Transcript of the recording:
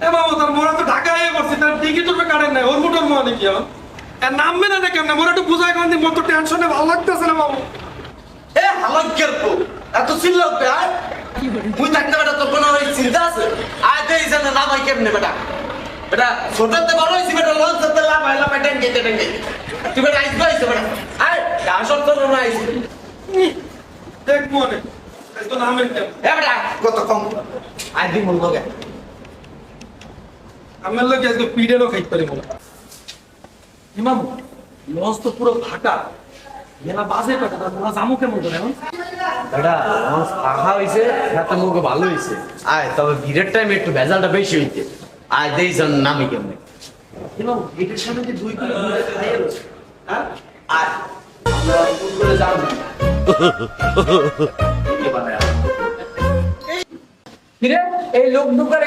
এ বাবু তোর মোড়া তো ঢাকায় করছি তার টিকিট তো কাটেন নাই ওর মোটর মানে কি আর নামবে না কেমন মোড়া একটু বুঝাই কারণ মত টেনশনে ভালো লাগতেছে না বাবু এ হালকের পো এত চিল্লাও বে আয় মুই থাকতে বেটা তোর কোনো ওই চিন্তা আছে আয় দেই জানা না ভাই কেমনে বেটা বেটা ছোটতে বড় হইছি বেটা লঞ্চতে লাভ হইলা বেটা টেঙ্গে তুই বেটা আইস বাইস বেটা আয় গাছর তো না আইস দেখ মনে তো নামেন কেমন এ বেটা কত কম আয় দি মন লগে আমার লোক আজকে পিডেরও খাইতে পারি মনে ইমাম লঞ্চ তো পুরো ফাটা মেলা বাজে কাটা তার মোড়া জামু কেমন করে এখন বেটা আমার ফাঁকা হইছে রাতে মুখে ভালো হইছে আয় তবে ভিড়ের টাইমে একটু ভেজালটা বেশি হইছে আয় দেই জান নামি কেমনে ইমাম এটার সামনে যে 2 কিলো দুধ খাইয়ে রয়েছে হ্যাঁ আয় আমরা কোন করে যাব ফিরে এই লোক ঢুকার